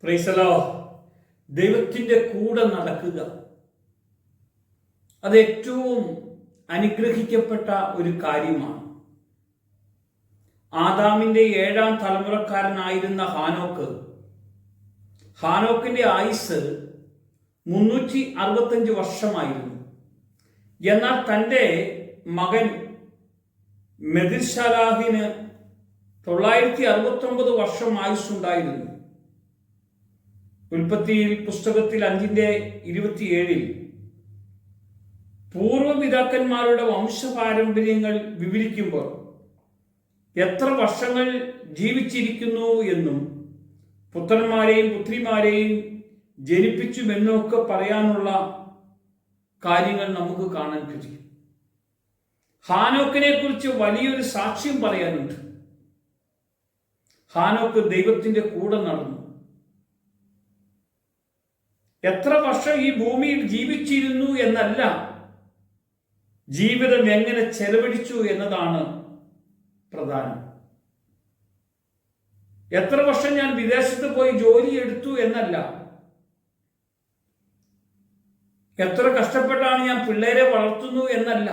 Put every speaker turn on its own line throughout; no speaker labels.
Praise the Lord. ദൈവത്തിൻ്റെ കൂടെ നടക്കുക അത് ഏറ്റവും അനുഗ്രഹിക്കപ്പെട്ട ഒരു കാര്യമാണ്. ആദാമിൻ്റെ 7-ാം തലമുറക്കാരനായിരുന്ന ഹാനോക്കിന്റെ ആയുസ് 365 വർഷമായിരുന്നു. എന്നാൽ തൻ്റെ മകൻ മെഥുശലാഹിന് 969 വർഷം ആയുസ്സുണ്ടായിരുന്നു. ഉൽപ്പത്തി പുസ്തകത്തിൽ 5:27 പൂർവ്വപിതാക്കന്മാരുടെ വംശപാരമ്പര്യങ്ങൾ വിവരിക്കുമ്പോൾ എത്ര വർഷങ്ങൾ ജീവിച്ചിരിക്കുന്നു എന്നും പുത്രന്മാരെയും പുത്രിമാരെയും ജനിപ്പിച്ചുമെന്നൊക്കെ പറയാനുള്ള കാര്യങ്ങൾ നമുക്ക് കാണാൻ കഴിയും. ഹാനോക്കിനെ കുറിച്ച് വലിയൊരു സാക്ഷ്യം പറയാനുണ്ട്. ഹാനോക്ക് ദൈവത്തിന്റെ കൂടെ നടന്നു. എത്ര വർഷം ഈ ഭൂമിയിൽ ജീവിച്ചിരുന്നു എന്നല്ല, ജീവിതം എങ്ങനെ ചെലവഴിച്ചു എന്നതാണ് പ്രധാനം. എത്ര വർഷം ഞാൻ വിദേശത്ത് പോയി ജോലി എടുത്തു എന്നല്ല, എത്ര കഷ്ടപ്പെട്ടാണ് ഞാൻ പിള്ളേരെ വളർത്തുന്നു എന്നല്ല,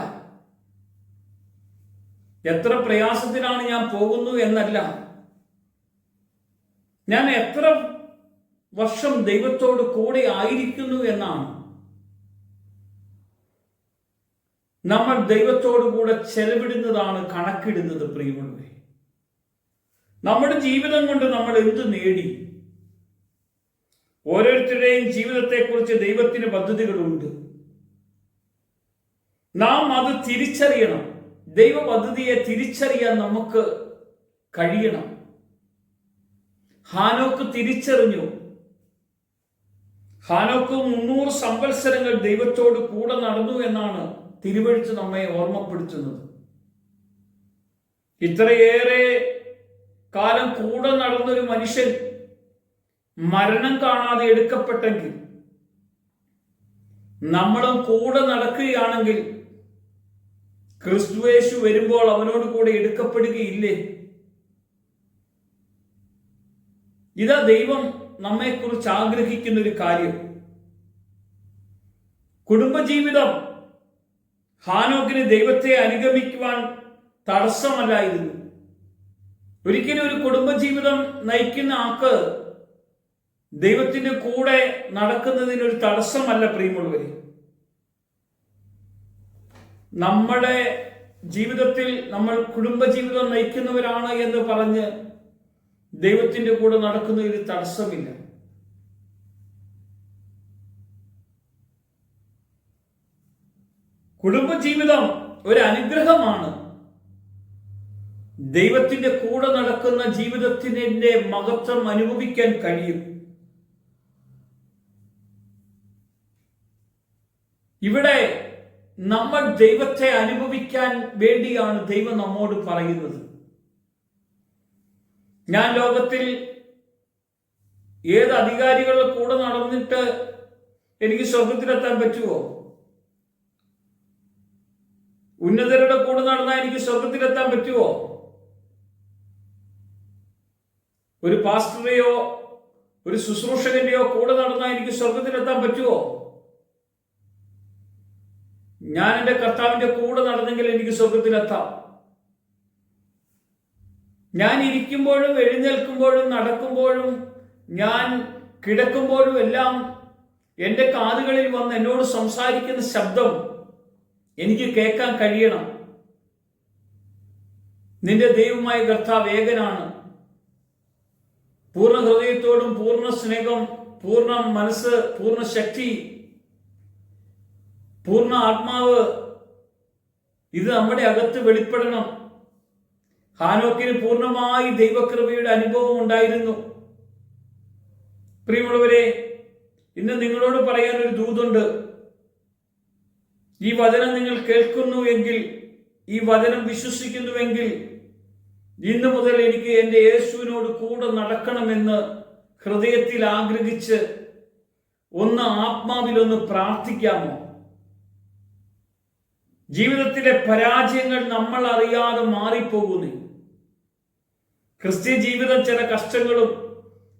എത്ര പ്രയാസത്തിലാണ് ഞാൻ പോകുന്നു എന്നല്ല, ഞാൻ എത്ര വർഷം ദൈവത്തോട് കൂടെ ആയിരിക്കുന്നു എന്നാണ്. നമ്മൾ ദൈവത്തോടു കൂടെ ചെലവിടുന്നതാണ് കണക്കിടുന്നത്. പ്രിയമുള്ളവരെ, നമ്മുടെ ജീവിതം കൊണ്ട് നമ്മൾ എന്ത് നേടി? ഓരോരുത്തരുടെയും ജീവിതത്തെക്കുറിച്ച് ദൈവത്തിന് പദ്ധതികളുണ്ട്. നാം അത് തിരിച്ചറിയണം. ദൈവ പദ്ധതിയെ തിരിച്ചറിയാൻ നമുക്ക് കഴിയണം. ഹാനോക്ക് തിരിച്ചറിഞ്ഞു. ഹാനോക്ക് 300 സംവത്സരങ്ങൾ ദൈവത്തോട് കൂടെ നടന്നു എന്നാണ് തിരുവെഴുത്ത് നമ്മെ ഓർമ്മപ്പെടുത്തുന്നത്. ഇത്രയേറെ കാലം കൂടെ നടന്നൊരു മനുഷ്യൻ മരണം കാണാതെ എടുക്കപ്പെട്ടെങ്കിൽ, നമ്മളും കൂടെ നടക്കുകയാണെങ്കിൽ ക്രിസ്തുയേശു വരുമ്പോൾ അവനോട് കൂടെ എടുക്കപ്പെടുകയില്ലേ? ഇതാ ദൈവം നമ്മെക്കുറിച്ച് ആഗ്രഹിക്കുന്ന ഒരു കാര്യം. കുടുംബജീവിതം ഹാനോക്കിന് ദൈവത്തെ അനുഗമിക്കുവാൻ തടസ്സമല്ലായിരുന്നു. ഒരിക്കലും ഒരു കുടുംബജീവിതം നയിക്കുന്ന ആൾക്ക് ദൈവത്തിന്റെ കൂടെ നടക്കുന്നതിനൊരു തടസ്സമല്ല. പ്രിയമുള്ളവരെ, നമ്മുടെ ജീവിതത്തിൽ നമ്മൾ കുടുംബജീവിതം നയിക്കുന്നവരാണ് എന്ന് പറഞ്ഞ് ദൈവത്തിന്റെ കൂടെ നടക്കുന്നതിന് തടസ്സമില്ല. കുടുംബജീവിതം ഒരു അനുഗ്രഹമാണ്. ദൈവത്തിന്റെ കൂടെ നടക്കുന്ന ജീവിതത്തിന്റെ മഹത്വം അനുഭവിക്കാൻ കഴിയും. ഇവിടെ നമ്മൾ ദൈവത്തെ അനുഭവിക്കാൻ വേണ്ടിയാണ് ദൈവം നമ്മോട് പറയുന്നത്. ഞാൻ ലോകത്തിൽ ഏത് അധികാരികളുടെ കൂടെ നടന്നിട്ട് എനിക്ക് സ്വർഗത്തിലെത്താൻ പറ്റുമോ? ഉന്നതരുടെ കൂടെ നടന്നാൽ എനിക്ക് സ്വർഗത്തിലെത്താൻ പറ്റുമോ? ഒരു പാസ്റ്ററെയോ ഒരു ശുശ്രൂഷകന്റെയോ കൂടെ നടന്നാൽ എനിക്ക് സ്വർഗത്തിലെത്താൻ പറ്റുമോ? ഞാൻ എൻ്റെ കർത്താവിന്റെ കൂടെ നടന്നെങ്കിൽ എനിക്ക് സ്വർഗത്തിലെത്താം. ഞാൻ ഇരിക്കുമ്പോഴും എഴുന്നേൽക്കുമ്പോഴും നടക്കുമ്പോഴും ഞാൻ കിടക്കുമ്പോഴും എല്ലാം എൻ്റെ കാതുകളിൽ വന്ന് എന്നോട് സംസാരിക്കുന്ന ശബ്ദം എനിക്ക് കേൾക്കാൻ കഴിയണം. നിന്റെ ദൈവമായ കർത്താവ് ഏകനാണ്. പൂർണ്ണ ഹൃദയത്തോടും പൂർണ്ണ സ്നേഹം, പൂർണ്ണ മനസ്സ്, പൂർണ്ണ ശക്തി, പൂർണ്ണ ആത്മാവ്, ഇത് നമ്മുടെ അകത്ത് വെളിപ്പെടണം. ഹാനോക്കിന് പൂർണ്ണമായി ദൈവകൃപയുടെ അനുഭവം ഉണ്ടായിരുന്നു. പ്രിയമുള്ളവരെ, ഇന്ന് നിങ്ങളോട് പറയാൻ ഒരു ദൂതുണ്ട്. ഈ വചനം നിങ്ങൾ കേൾക്കുന്നു എങ്കിൽ, ഈ വചനം വിശ്വസിക്കുന്നുവെങ്കിൽ, ഇന്നു മുതൽ എനിക്ക് എൻ്റെ യേശുവിനോട് കൂടെ നടക്കണമെന്ന് ഹൃദയത്തിൽ ആഗ്രഹിച്ച് ഒന്ന് ആത്മാവിലൊന്ന് പ്രാർത്ഥിക്കാമോ? ജീവിതത്തിലെ പരാജയങ്ങൾ നമ്മൾ അറിയാതെ മാറിപ്പോകുന്നു. ക്രിസ്ത്യ ജീവിതം ചില കഷ്ടങ്ങളും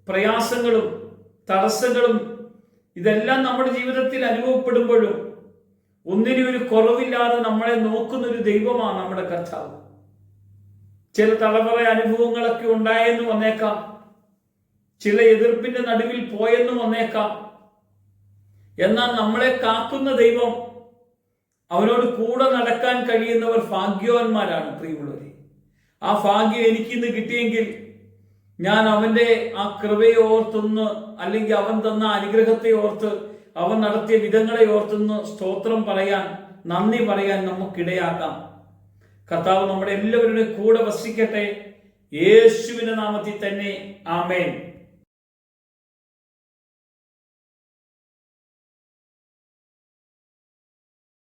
പ്രയാസങ്ങളും തടസ്സങ്ങളും ഇതെല്ലാം നമ്മുടെ ജീവിതത്തിൽ അനുഭവപ്പെടുമ്പോഴും ഒന്നിനും ഒരു കുറവില്ലാതെ നമ്മളെ നോക്കുന്ന ഒരു ദൈവമാണ് നമ്മുടെ കർത്താവ്. ചില തലമുറ അനുഭവങ്ങളൊക്കെ ഉണ്ടായെന്ന് വന്നേക്കാം, ചില എതിർപ്പിന്റെ നടുവിൽ പോയെന്ന് വന്നേക്കാം. എന്നാൽ നമ്മളെ കാക്കുന്ന ദൈവം, അവനോട് കൂടെ നടക്കാൻ കഴിയുന്നവർ ഭാഗ്യവാന്മാരാണ് പ്രിയമുള്ളവരെ. ആ ഭാഗ്യം എനിക്കിന്ന് കിട്ടിയെങ്കിൽ ഞാൻ അവന്റെ ആ കൃപയെ ഓർത്തൊന്ന്, അല്ലെങ്കിൽ അവൻ തന്ന അനുഗ്രഹത്തെ ഓർത്ത്, അവൻ നടത്തിയ വിധങ്ങളെ ഓർത്തൊന്ന് സ്തോത്രം പറയാൻ, നന്ദി പറയാൻ നമുക്കിടയാക്കാം. കർത്താവ് നമ്മുടെ എല്ലാവരുടെയും കൂടെ വസിക്കട്ടെ. യേശുവിന്റെ നാമത്തിൽ തന്നെ ആമേൻ.